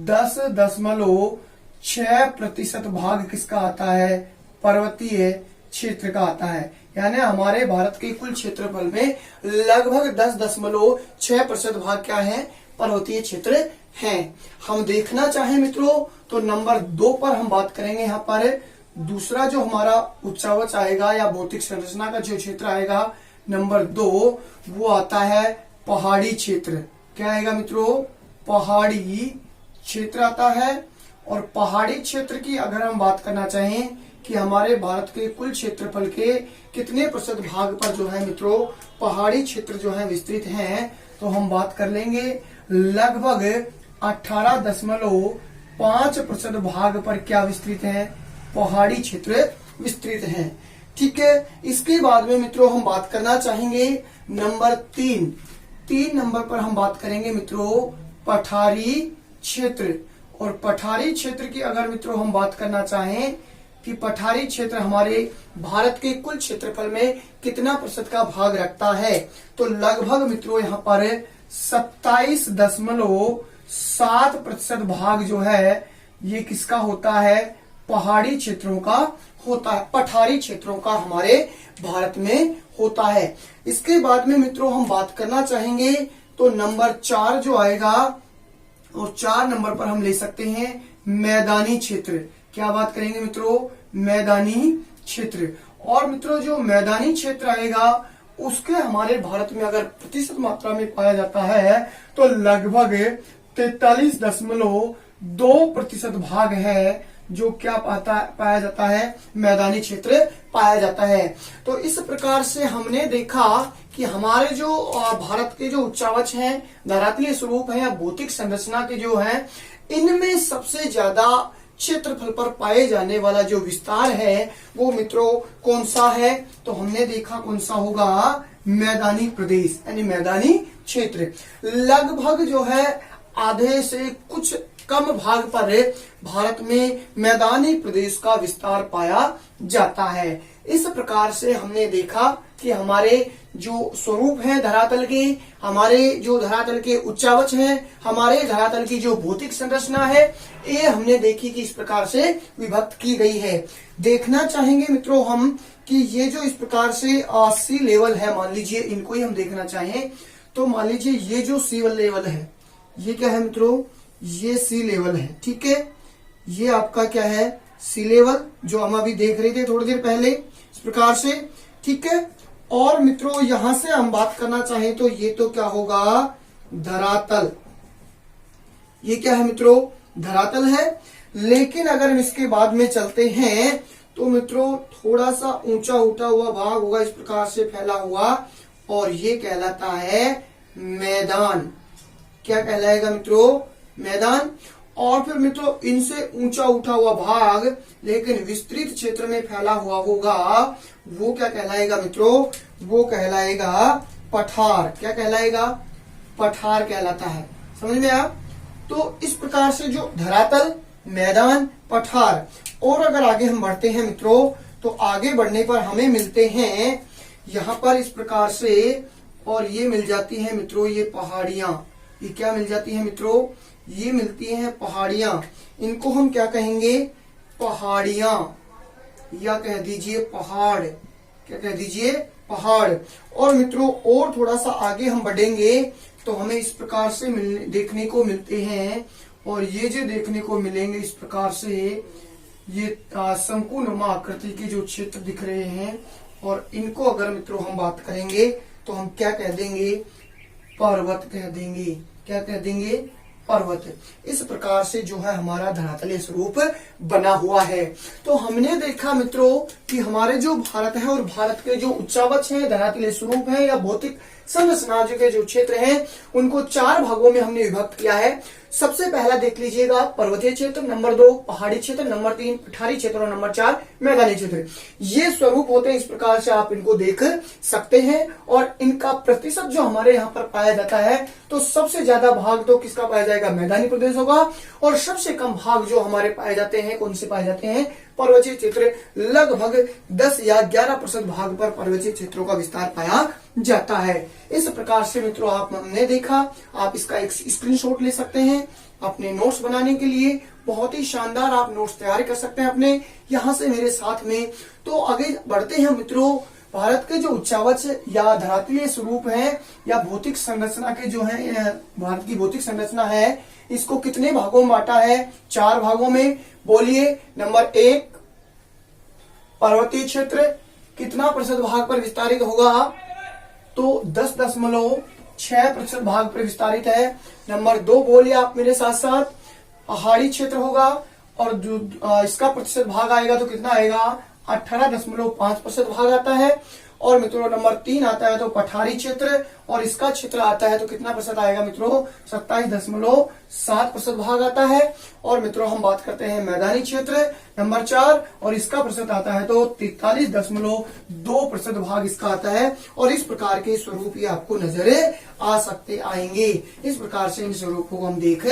10.6% भाग किसका आता है? पर्वतीय क्षेत्र का आता है। यानी हमारे भारत के कुल क्षेत्रफल में लगभग 10.6% भाग क्या है? पर्वतीय क्षेत्र हैं। हम देखना चाहें मित्रों तो नंबर 2 पर हम बात करेंगे। यहाँ पर दूसरा जो हमारा उच्चावच आएगा या भौतिक संरचना का जो क्षेत्र आएगा, नंबर 2, वो आता है पहाड़ी क्षेत्र। क्या आएगा मित्रों? पहाड़ी क्षेत्र आता है। और पहाड़ी क्षेत्र की अगर हम बात करना चाहें कि हमारे भारत के कुल क्षेत्रफल के कितने प्रतिशत भाग पर जो है मित्रों पहाड़ी क्षेत्र जो है विस्तृत हैं, तो हम बात कर लेंगे लगभग 18.5% भाग पर क्या विस्तृत है? पहाड़ी क्षेत्र विस्तृत है। ठीक है, इसके बाद में मित्रों हम बात करना चाहेंगे नंबर 3 नंबर पर हम बात करेंगे मित्रों पठारी क्षेत्र। और पठारी क्षेत्र की अगर मित्रों हम बात करना चाहें कि पठारी क्षेत्र हमारे भारत के कुल क्षेत्रफल में कितना प्रतिशत का भाग रखता है, तो लगभग मित्रों यहाँ पर 27.7% भाग जो है ये किसका होता है? पहाड़ी क्षेत्रों का होता है, पठारी क्षेत्रों का हमारे भारत में होता है। इसके बाद में मित्रों हम बात करना चाहेंगे तो नंबर 4 जो आएगा, और 4 नंबर पर हम ले सकते हैं मैदानी क्षेत्र। क्या बात करेंगे मित्रों? मैदानी क्षेत्र। और मित्रों जो मैदानी क्षेत्र आएगा उसके हमारे भारत में अगर प्रतिशत मात्रा में पाया जाता है तो लगभग 43.2% भाग है जो क्या पाया जाता है? मैदानी क्षेत्र पाया जाता है। तो इस प्रकार से हमने देखा कि हमारे जो भारत के जो उच्चावच हैं, धरातलीय स्वरूप है या भौतिक संरचना के जो है, इनमें सबसे ज्यादा क्षेत्रफल पर पाए जाने वाला जो विस्तार है वो मित्रों कौन सा है? तो हमने देखा कौन सा होगा? मैदानी प्रदेश यानी मैदानी क्षेत्र। लगभग जो है आधे से कुछ कम भाग पर भारत में मैदानी प्रदेश का विस्तार पाया जाता है। इस प्रकार से हमने देखा कि हमारे जो स्वरूप है धरातल के, हमारे जो धरातल के उच्चावच है, हमारे धरातल की जो भौतिक संरचना है, ये हमने देखी कि इस प्रकार से विभक्त की गई है। देखना चाहेंगे मित्रों हम कि ये जो इस प्रकार से सी लेवल है, मान लीजिए इनको ही हम देखना चाहें तो मान लीजिए ये जो सी लेवल है, ये क्या है मित्रों, ये सी लेवल है, ठीक है। ये आपका क्या है, सी लेवल, जो हम अभी देख रहे थे थोड़ी देर पहले, इस प्रकार से, ठीक है। और मित्रों यहां से हम बात करना चाहें तो ये तो क्या होगा, धरातल। ये क्या है मित्रों, धरातल है। लेकिन अगर हम इसके बाद में चलते हैं तो मित्रों थोड़ा सा ऊंचा उठा हुआ भाग होगा, इस प्रकार से फैला हुआ, और ये कहलाता है मैदान। क्या कहलाएगा मित्रों, मैदान। और फिर मित्रों इनसे ऊंचा उठा हुआ भाग लेकिन विस्तृत क्षेत्र में फैला हुआ होगा, वो क्या कहलाएगा मित्रों, वो कहलाएगा पठार। क्या कहलाएगा, पठार कहलाता है। समझ में आया। तो इस प्रकार से जो धरातल, मैदान, पठार, और अगर आगे हम बढ़ते हैं मित्रों तो आगे बढ़ने पर हमें मिलते हैं यहाँ पर इस प्रकार से, और ये मिल जाती है मित्रों ये पहाड़ियां। ये क्या मिल जाती है मित्रों, ये मिलती हैं पहाड़ियां। इनको हम क्या कहेंगे, पहाड़ियां, या कह दीजिए पहाड़। क्या कह दीजिए, पहाड़। और मित्रों और थोड़ा सा आगे हम बढ़ेंगे तो हमें इस प्रकार से देखने को मिलते हैं, और ये जो देखने को मिलेंगे इस प्रकार से, ये शंकुनुमा आकृति के जो क्षेत्र दिख रहे हैं, और इनको अगर मित्रों हम बात करेंगे तो हम क्या कह देंगे, पर्वत कह देंगे। क्या कह देंगे, पर्वत। इस प्रकार से जो है हमारा धरातलीय स्वरूप बना हुआ है। तो हमने देखा मित्रों कि हमारे जो भारत है और भारत के जो उच्चावच है, धरातलीय स्वरूप है या भौतिक संरचना के जो क्षेत्र हैं, उनको 4 भागों में हमने विभक्त किया है। सबसे पहला देख लीजिएगा पर्वतीय क्षेत्र, नंबर 2 पहाड़ी क्षेत्र, नंबर 3 पठारी क्षेत्र, और नंबर 4 मैदानी क्षेत्र। ये स्वरूप होते हैं, इस प्रकार से आप इनको देख सकते हैं। और इनका प्रतिशत जो हमारे यहाँ पर पाया जाता है, तो सबसे ज्यादा भाग तो किसका पाया जाएगा, मैदानी प्रदेश होगा, और सबसे कम भाग जो हमारे पाए जाते हैं, कौन से पाए जाते हैं, पर्वतीय क्षेत्र। लगभग 10 या 11% भाग पर पर्वतीय क्षेत्रों का विस्तार पाया जाता है। इस प्रकार से मित्रों हमने देखा, आप इसका एक स्क्रीनशॉट ले सकते हैं अपने नोट्स बनाने के लिए। बहुत ही शानदार आप नोट्स तैयार कर सकते हैं अपने यहाँ से मेरे साथ में। तो आगे बढ़ते हैं मित्रों, भारत के जो उच्चावच या धरातलीय स्वरूप है या भौतिक संरचना के जो है, भारत की भौतिक संरचना है, इसको कितने भागों में बांटा है, 4 भागों में। बोलिए, नंबर 1 पर्वतीय क्षेत्र कितना प्रतिशत भाग पर विस्तारित होगा, तो 10.6% भाग पर विस्तारित है। नंबर 2 बोलिए आप मेरे साथ साथ, पहाड़ी क्षेत्र होगा, और जो इसका प्रतिशत भाग आएगा तो कितना आएगा, 18.5% भाग आता है। और मित्रों नंबर 3 आता है तो पठारी क्षेत्र, और इसका क्षेत्र आता है तो कितना प्रतिशत आएगा मित्रों, 27.7% भाग आता है। और मित्रों हम बात करते हैं मैदानी क्षेत्र नंबर 4, और इसका प्रतिशत आता है तो 43.2% भाग इसका आता है। और इस प्रकार के स्वरूप ये आपको नजर आ सकते आएंगे। इस प्रकार से इन स्वरूपों को हम देख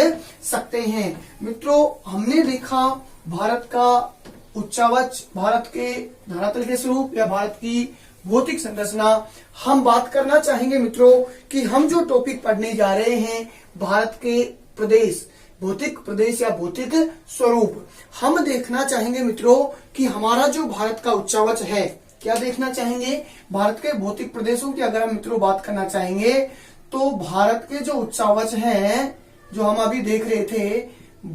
सकते हैं। मित्रों हमने देखा भारत का उच्चावच, भारत के धरातल के स्वरूप या भारत की भौतिक संरचना। हम बात करना चाहेंगे मित्रों कि हम जो टॉपिक पढ़ने जा रहे हैं, भारत के प्रदेश, भौतिक प्रदेश या भौतिक स्वरूप, हम देखना चाहेंगे मित्रों कि हमारा जो भारत का उच्चावच है, क्या देखना चाहेंगे, भारत के भौतिक प्रदेशों की अगर हम मित्रों बात करना चाहेंगे तो भारत के जो उच्चावच हैं, जो हम अभी देख रहे थे,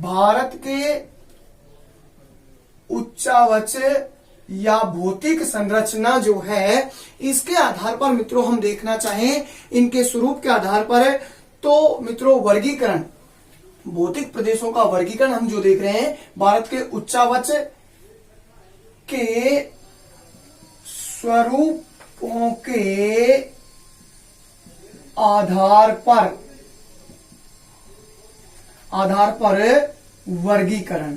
भारत के उच्चावच या भौतिक संरचना जो है, इसके आधार पर मित्रों हम देखना चाहें, इनके स्वरूप के आधार पर, तो मित्रों वर्गीकरण, भौतिक प्रदेशों का वर्गीकरण हम जो देख रहे हैं, भारत के उच्चावच के स्वरूपों के आधार पर वर्गीकरण।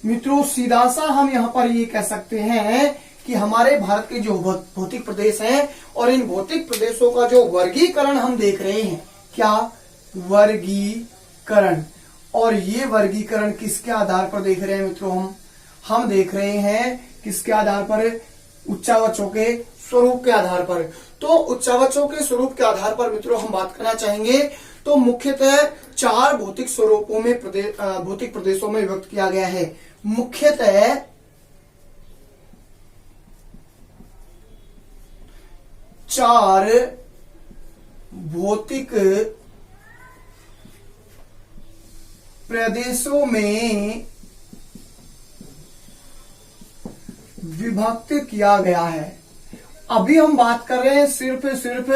मित्रों सीधा सा हम यहाँ पर ये कह सकते हैं कि हमारे भारत के जो भौतिक प्रदेश हैं, और इन भौतिक प्रदेशों का जो वर्गीकरण हम देख रहे हैं, क्या वर्गीकरण, और ये वर्गीकरण किसके आधार पर देख रहे हैं मित्रों? हम देख रहे हैं किसके आधार पर? उच्चावचों के स्वरूप के आधार पर। तो उच्चावचों के स्वरूप के आधार पर मित्रों हम बात करना चाहेंगे तो मुख्यतः 4 भौतिक स्वरूपों में भौतिक प्रदेशों में विभक्त किया गया है। मुख्यतः 4 भौतिक प्रदेशों में विभक्त किया गया है। अभी हम बात कर रहे हैं सिर्फ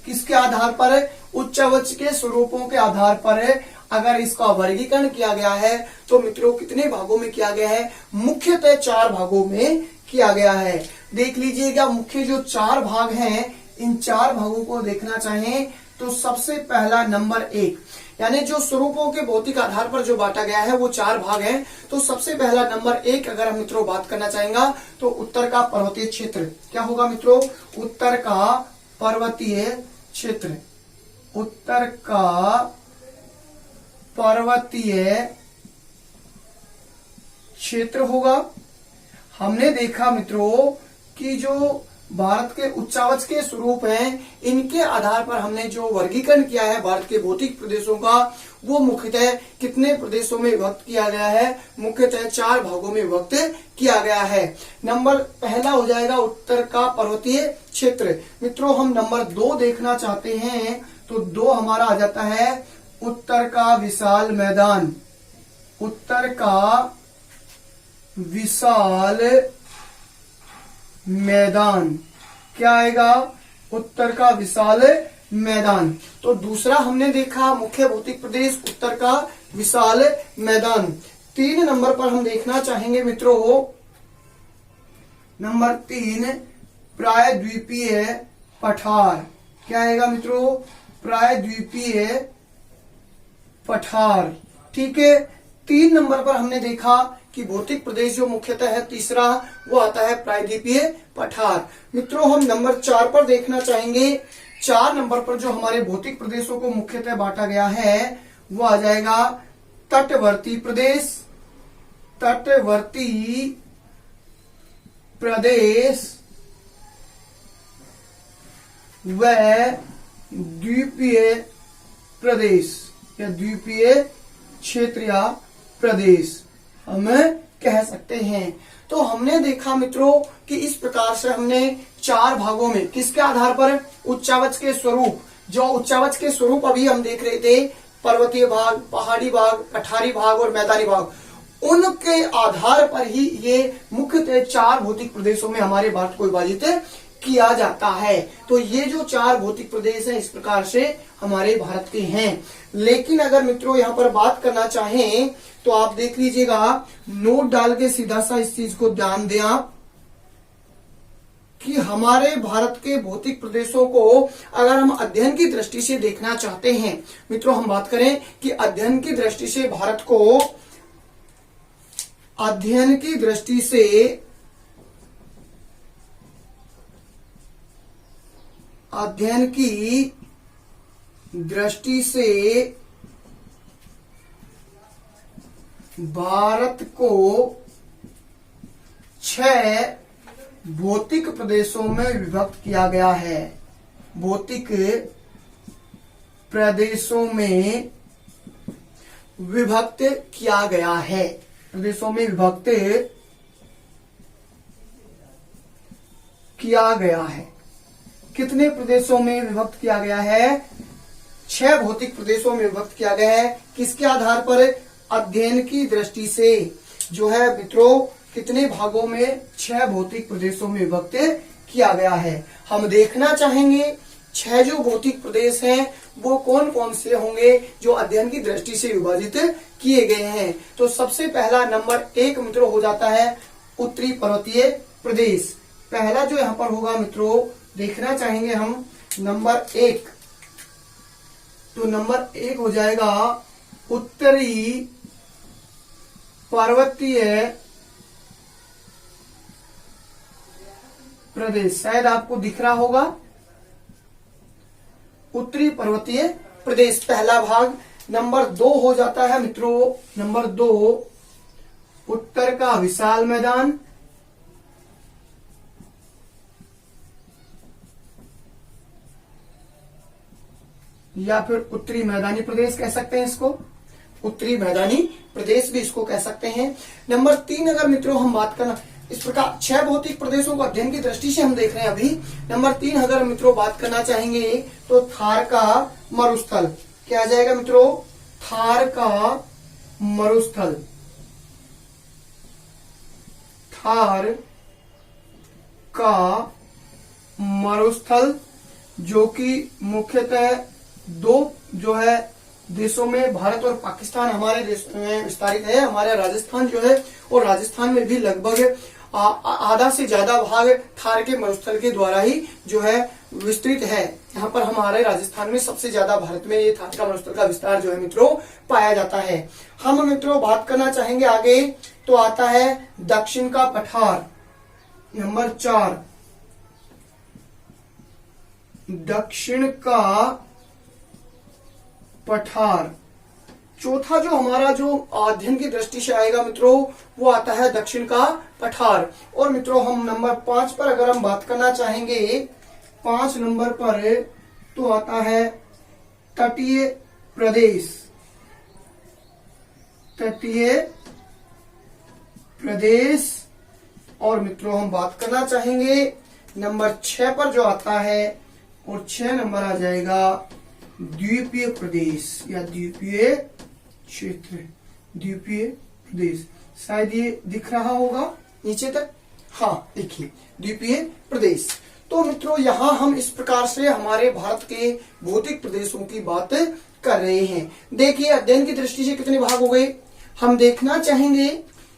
किसके आधार पर? उच्चावच के स्वरूपों के आधार पर। अगर इसका वर्गीकरण किया गया है तो मित्रों कितने भागों में किया गया है? मुख्यतः 4 भागों में किया गया है। देख लीजिएगा, मुख्य जो 4 भाग हैं, इन 4 भागों को देखना चाहें तो सबसे पहला नंबर 1, यानी जो स्वरूपों के भौतिक आधार पर जो बांटा गया है वो 4 भाग हैं। तो सबसे पहला नंबर 1 अगर हम मित्रों बात करना चाहेंगे तो उत्तर का पर्वतीय क्षेत्र। क्या होगा मित्रों? उत्तर का पर्वतीय क्षेत्र। उत्तर का पर्वतीय क्षेत्र होगा। हमने देखा मित्रों कि जो भारत के उच्चावच के स्वरूप हैं, इनके आधार पर हमने जो वर्गीकरण किया है भारत के भौतिक प्रदेशों का, वो मुख्यतः कितने प्रदेशों में विभक्त किया गया है? मुख्यतः 4 भागों में विभक्त किया गया है। नंबर पहला हो जाएगा उत्तर का पर्वतीय क्षेत्र। मित्रों हम नंबर 2 देखना चाहते हैं तो 2 हमारा आ जाता है उत्तर का विशाल मैदान। उत्तर का विशाल मैदान क्या आएगा? उत्तर का विशाल मैदान। तो दूसरा हमने देखा मुख्य भौतिक प्रदेश उत्तर का विशाल मैदान। 3 नंबर पर हम देखना चाहेंगे मित्रों, नंबर 3 प्रायद्वीपीय पठार। क्या आएगा मित्रों? प्रायद्वीपीय पठार। ठीक है। 3 नंबर पर हमने देखा कि भौतिक प्रदेश जो मुख्यतः है तीसरा, वो आता है प्रायद्वीपीय पठार। मित्रों हम नंबर 4 पर देखना चाहेंगे। 4 नंबर पर जो हमारे भौतिक प्रदेशों को मुख्यतः बांटा गया है वो आ जाएगा तटवर्ती प्रदेश। तटवर्ती प्रदेश व द्वीपीय प्रदेश या द्वीपीय क्षेत्र या प्रदेश हम कह सकते हैं। तो हमने देखा मित्रों कि इस प्रकार से हमने 4 भागों में किसके आधार पर? उच्चावच के स्वरूप। जो उच्चावच के स्वरूप अभी हम देख रहे थे, पर्वतीय भाग, पहाड़ी भाग, पठारी भाग और मैदानी भाग, उनके आधार पर ही ये मुख्यतः 4 भौतिक प्रदेशों में हमारे भारत को विभाजित किया जाता है। तो ये जो 4 भौतिक प्रदेश हैं इस प्रकार से हमारे भारत के हैं। लेकिन अगर मित्रों यहाँ पर बात करना चाहें तो आप देख लीजिएगा, नोट डाल के सीधा सा इस चीज को ध्यान दें आप कि हमारे भारत के भौतिक प्रदेशों को अगर हम अध्ययन की दृष्टि से देखना चाहते हैं मित्रों, हम बात करें कि अध्ययन की दृष्टि से भारत को अध्ययन की दृष्टि से भारत को 6 भौतिक प्रदेशों में विभक्त किया गया है। भौतिक प्रदेशों में विभक्त किया गया है। प्रदेशों में विभक्त किया गया है। कितने प्रदेशों में विभक्त किया गया है? 6 भौतिक प्रदेशों में विभक्त किया गया है। किसके आधार पर? अध्ययन की दृष्टि से जो है मित्रों कितने भागों में? 6 भौतिक प्रदेशों में विभक्त किया गया है। हम देखना चाहेंगे 6 जो भौतिक प्रदेश हैं वो कौन कौन से होंगे जो अध्ययन की दृष्टि से विभाजित किए गए हैं। तो सबसे पहला नंबर 1 मित्रों हो जाता है उत्तरी पर्वतीय प्रदेश। पहला जो यहाँ पर होगा मित्रों देखना चाहेंगे हम नंबर 1, तो नंबर 1 हो जाएगा उत्तरी पर्वतीय प्रदेश। शायद आपको दिख रहा होगा उत्तरी पर्वतीय प्रदेश पहला भाग। नंबर 2 हो जाता है मित्रों, नंबर 2 उत्तर का विशाल मैदान, या फिर उत्तरी मैदानी प्रदेश कह सकते हैं इसको, उत्तरी मैदानी प्रदेश भी इसको कह सकते हैं। नंबर 3 अगर मित्रों हम बात करना, इस प्रकार 6 भौतिक प्रदेशों को अध्ययन की दृष्टि से हम देख रहे हैं अभी। नंबर 3 अगर मित्रों बात करना चाहेंगे तो थार का मरुस्थल, क्या आ जाएगा मित्रों, थार का मरुस्थल, थार का मरुस्थल जो कि मुख्यतः 2 जो है देशों में, भारत और पाकिस्तान हमारे देश में विस्तारित है। हमारे राजस्थान जो है, और राजस्थान में भी लगभग आधा से ज्यादा भाग थार के मरुस्थल के द्वारा ही जो है विस्तृत है। यहाँ पर हमारे राजस्थान में सबसे ज्यादा भारत में ये थार का मरुस्थल का विस्तार जो है मित्रों पाया जाता है। हम मित्रों बात करना चाहेंगे आगे, तो आता है दक्षिण का पठार, नंबर 4 दक्षिण का पठार। चौथा जो हमारा जो अध्ययन की दृष्टि से आएगा मित्रों, वो आता है दक्षिण का पठार। और मित्रों हम नंबर 5 पर अगर हम बात करना चाहेंगे, 5 नंबर पर तो आता है तटीय प्रदेश, तटीय प्रदेश। और मित्रों हम बात करना चाहेंगे नंबर 6 पर जो आता है, और 6 नंबर आ जाएगा द्वीपीय प्रदेश या द्वीपीय क्षेत्र, द्वीपीय प्रदेश। शायद ये दिख रहा होगा नीचे तक, हाँ देखिए द्वीपीय प्रदेश। तो मित्रों यहाँ हम इस प्रकार से हमारे भारत के भौतिक प्रदेशों की बात कर रहे हैं। देखिए अध्ययन की दृष्टि से कितने भाग हो गए। हम देखना चाहेंगे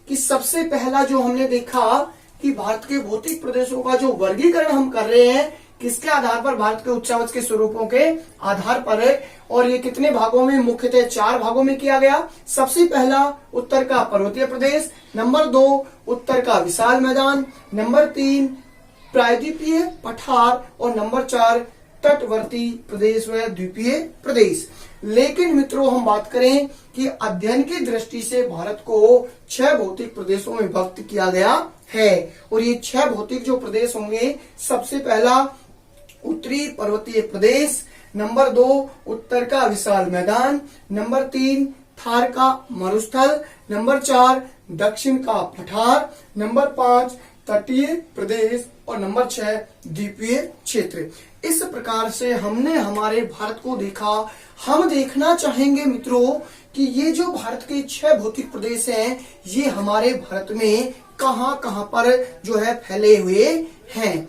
कि सबसे पहला जो हमने देखा कि भारत के भौतिक प्रदेशों का जो वर्गीकरण हम कर रहे हैं, किसके आधार पर, भारत के उच्चावच के स्वरूपों के आधार पर है। और ये कितने भागों में, मुख्यतः 4 भागों में किया गया। सबसे पहला उत्तर का पर्वतीय प्रदेश, नंबर 2 उत्तर का विशाल मैदान, नंबर 3 प्रायद्वीपीय पठार, और नंबर 4 तटवर्ती प्रदेश व द्वीपीय प्रदेश। लेकिन मित्रों हम बात करें कि अध्ययन की दृष्टि से भारत को 6 भौतिक प्रदेशों में विभक्त किया गया है। और ये 6 भौतिक जो प्रदेश होंगे, सबसे पहला उत्तरी पर्वतीय प्रदेश, नंबर 2 उत्तर का विशाल मैदान, नंबर 3 थार का मरुस्थल, नंबर 4 दक्षिण का पठार, नंबर 5 तटीय प्रदेश, और नंबर 6 द्वीपीय क्षेत्र। इस प्रकार से हमने हमारे भारत को देखा। हम देखना चाहेंगे मित्रों कि ये जो भारत के 6 भौतिक प्रदेश हैं, ये हमारे भारत में कहां कहां पर जो है फैले हुए हैं।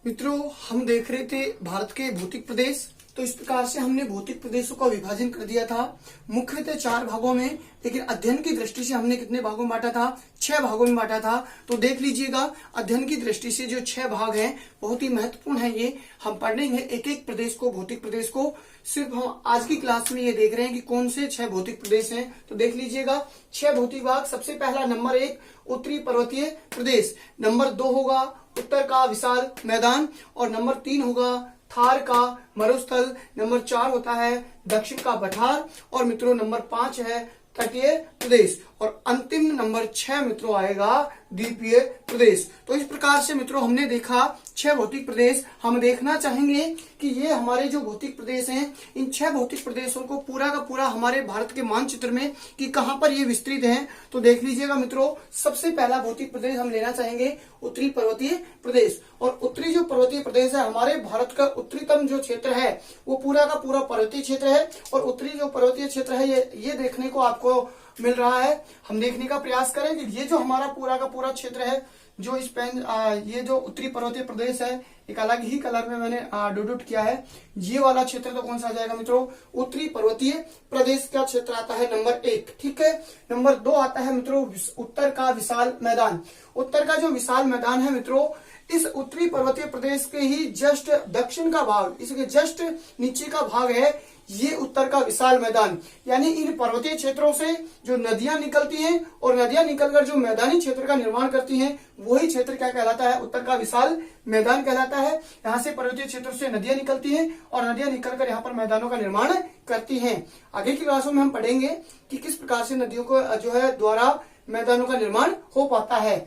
मित्रों हम देख रहे थे भारत के भौतिक प्रदेश, तो इस प्रकार से हमने भौतिक प्रदेशों का विभाजन कर दिया था मुख्यतः 4 भागों में। लेकिन अध्ययन की दृष्टि से हमने कितने भागों में बांटा था, 6 भागों में बांटा था। तो देख लीजिएगा अध्ययन की दृष्टि से जो 6 भाग हैं बहुत ही महत्वपूर्ण है। ये हम पढ़ेंगे एक एक प्रदेश को, भौतिक प्रदेश को। सिर्फ हम आज की क्लास में ये देख रहे हैं कि कौन से 6 भौतिक प्रदेश हैं। तो देख लीजिएगा 6 भौतिक भाग। सबसे पहला नंबर 1 उत्तरी पर्वतीय प्रदेश, नंबर 2 होगा उत्तर का विशाल मैदान, और नंबर 3 होगा थार का मरुस्थल, नंबर 4 होता है दक्षिण का पठार, और मित्रों नंबर 5 है तटीय प्रदेश, और अंतिम नंबर 6 मित्रों आएगा द्वीपीय प्रदेश। तो इस प्रकार से मित्रों हमने देखा 6 भौतिक प्रदेश। हम देखना चाहेंगे कि ये हमारे जो भौतिक प्रदेश हैं, इन 6 भौतिक प्रदेशों को पूरा का पूरा हमारे भारत के मानचित्र में कि कहां पर ये विस्तृत हैं। तो देख लीजिएगा मित्रों, सबसे पहला भौतिक प्रदेश हम लेना चाहेंगे उत्तरी पर्वतीय प्रदेश। और उत्तरी जो पर्वतीय प्रदेश है, हमारे भारत का उत्तरीतम जो क्षेत्र है वो पूरा का पूरा पर्वतीय क्षेत्र है। और उत्तरी जो पर्वतीय क्षेत्र है ये देखने को आपको मिल रहा है। हम देखने का प्रयास करें कि ये जो हमारा पूरा का पूरा क्षेत्र है, जो इस पेन ये जो उत्तरी पर्वतीय प्रदेश है, एक अलग ही कलर में मैंने डोट किया है। ये वाला क्षेत्र तो कौन सा आ जाएगा मित्रों, उत्तरी पर्वतीय प्रदेश का क्षेत्र आता है नंबर 1। ठीक है, नंबर 2 आता है मित्रों उत्तर का विशाल मैदान। उत्तर का जो विशाल मैदान है मित्रों, इस उत्तरी पर्वतीय प्रदेश के ही जस्ट दक्षिण का भाग, इसके जस्ट नीचे का भाग है ये उत्तर का विशाल मैदान। यानी इन पर्वतीय क्षेत्रों से जो नदियां निकलती हैं और नदियां निकलकर जो मैदानी क्षेत्र का निर्माण करती हैं, वही क्षेत्र क्या कहलाता है? उत्तर का विशाल मैदान कहलाता है। यहाँ से पर्वतीय क्षेत्रों से नदियां निकलती हैं और नदियां निकलकर यहाँ पर मैदानों का निर्माण करती हैं। आगे की क्लासों में हम पढ़ेंगे कि किस प्रकार से नदियों को जो है द्वारा मैदानों का निर्माण हो पाता है।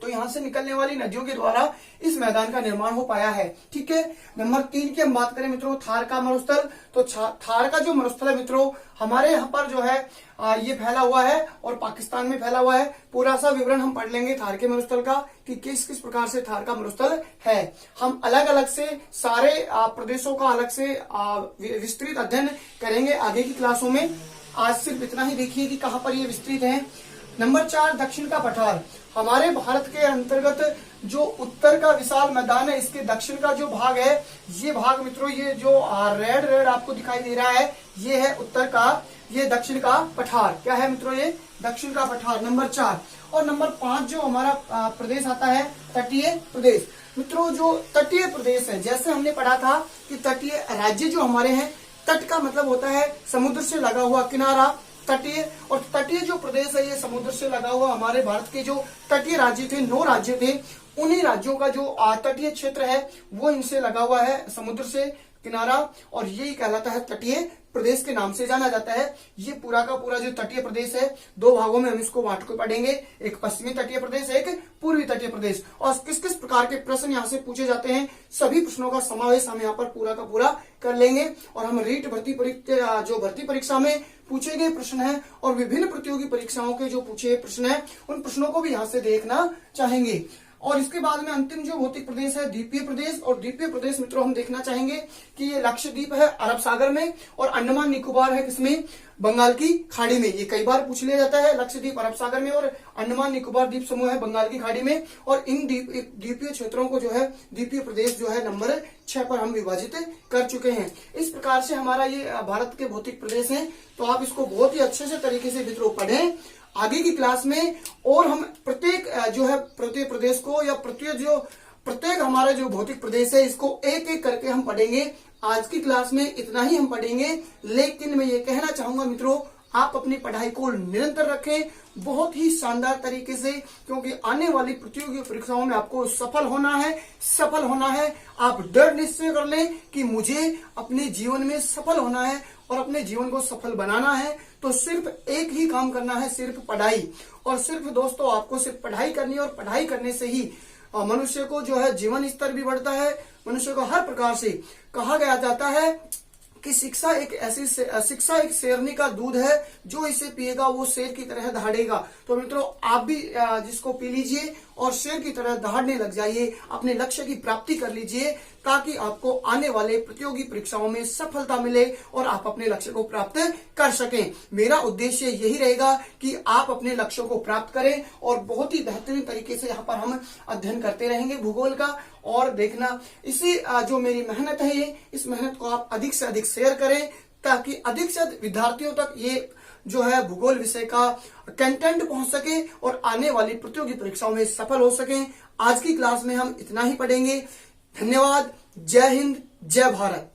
तो यहाँ से निकलने वाली नदियों के द्वारा इस मैदान का निर्माण हो पाया है। ठीक है। नंबर 3 की हम बात करें मित्रों, थार का मरुस्थल। तो थार का जो मरुस्थल है मित्रों, हमारे यहाँ पर जो है ये फैला हुआ है और पाकिस्तान में फैला हुआ है। पूरा सा विवरण हम पढ़ लेंगे थार के मरुस्थल का कि किस किस प्रकार से थार का मरुस्थल है। हम अलग अलग से सारे प्रदेशों का अलग से विस्तृत अध्ययन करेंगे आगे की क्लासों में। आज सिर्फ इतना ही देखिए कि कहाँ पर ये विस्तृत है। नंबर 4, दक्षिण का पठार। हमारे भारत के अंतर्गत जो उत्तर का विशाल मैदान है, इसके दक्षिण का जो भाग है, ये भाग मित्रों, ये जो रेड आपको दिखाई दे रहा है, ये है उत्तर का, ये दक्षिण का पठार। क्या है मित्रों? ये दक्षिण का पठार, नंबर 4। और नंबर 5 जो हमारा प्रदेश आता है, तटीय प्रदेश। मित्रों, जो तटीय प्रदेश है, जैसे हमने पढ़ा था कि तटीय राज्य जो हमारे हैं, तट का मतलब होता है समुद्र से लगा हुआ किनारा, तटीय। और तटीय जो प्रदेश है, ये समुद्र से लगा हुआ। हमारे भारत के जो तटीय राज्य थे, 9 राज्य थे, उन्हीं राज्यों का जो तटीय क्षेत्र है वो इनसे लगा हुआ है, समुद्र से किनारा, और यही कहलाता है तटीय प्रदेश के नाम से जाना जाता है। ये पूरा का पूरा जो तटीय प्रदेश है, 2 भागों में हम इसको बांट के पढ़ेंगे, एक पश्चिमी तटीय प्रदेश, एक पूर्वी तटीय प्रदेश। और किस किस प्रकार के प्रश्न यहाँ से पूछे जाते हैं, सभी प्रश्नों का समावेश हम यहाँ पर पूरा का पूरा कर लेंगे। और हम रीट भर्ती परीक्षा में पूछे गए प्रश्न है और विभिन्न प्रतियोगी परीक्षाओं के जो पूछे प्रश्न है, उन प्रश्नों को भी यहाँ से देखना चाहेंगे। और इसके बाद में अंतिम जो भौतिक प्रदेश है, द्वीपीय प्रदेश। और द्वीपीय प्रदेश मित्रों हम देखना चाहेंगे कि ये लक्षद्वीप है अरब सागर में, और अंडमान निकोबार है किसमें? बंगाल की खाड़ी में। ये कई बार पूछ लिया जाता है, लक्षद्वीप अरब सागर में और अंडमान निकोबार द्वीप समूह है बंगाल की खाड़ी में। और इन द्वीपीय क्षेत्रों को जो है द्वीपीय प्रदेश जो है नंबर 6 पर हम विभाजित कर चुके हैं। इस प्रकार से हमारा ये भारत के भौतिक प्रदेश है। तो आप इसको बहुत ही अच्छे से तरीके से मित्रों पढ़ें आगे की क्लास में। और हम प्रत्येक जो है प्रत्येक प्रदेश को या प्रत्येक हमारा जो भौतिक प्रदेश है, इसको एक एक करके हम पढ़ेंगे। आज की क्लास में इतना ही हम पढ़ेंगे, लेकिन मैं ये कहना चाहूंगा मित्रों, आप अपनी पढ़ाई को निरंतर रखें बहुत ही शानदार तरीके से, क्योंकि आने वाली प्रतियोगी परीक्षाओं में आपको सफल होना है। आप दृढ़ निश्चय कर लें कि मुझे अपने जीवन में सफल होना है और अपने जीवन को सफल बनाना है। तो सिर्फ एक ही काम करना है, सिर्फ पढ़ाई। और सिर्फ दोस्तों आपको सिर्फ पढ़ाई करनी है, और पढ़ाई करने से ही मनुष्य को जो है जीवन स्तर भी बढ़ता है। मनुष्य को हर प्रकार से कहा गया जाता है कि शिक्षा एक शेरनी का दूध है, जो इसे पिएगा वो शेर की तरह दहाड़ेगा। तो मित्रों आप भी जिसको पी लीजिए और शेर की तरह दहाड़ने लग जाइए, अपने लक्ष्य की प्राप्ति कर लीजिए, ताकि आपको आने वाले प्रतियोगी परीक्षाओं में सफलता मिले और आप अपने लक्ष्य को प्राप्त कर सकें। मेरा उद्देश्य यही रहेगा कि आप अपने लक्ष्यों को प्राप्त करें, और बहुत ही बेहतरीन तरीके से यहाँ पर हम अध्ययन करते रहेंगे भूगोल का। और देखना, इसी जो मेरी मेहनत है ये, इस मेहनत को आप अधिक से अधिक शेयर करें, ताकि अधिक से अधिक विद्यार्थियों तक ये जो है भूगोल विषय का कंटेंट पहुंच सके और आने वाली प्रतियोगी परीक्षाओं में सफल हो सकें। आज की क्लास में हम इतना ही पढ़ेंगे। धन्यवाद। जय हिंद, जय भारत।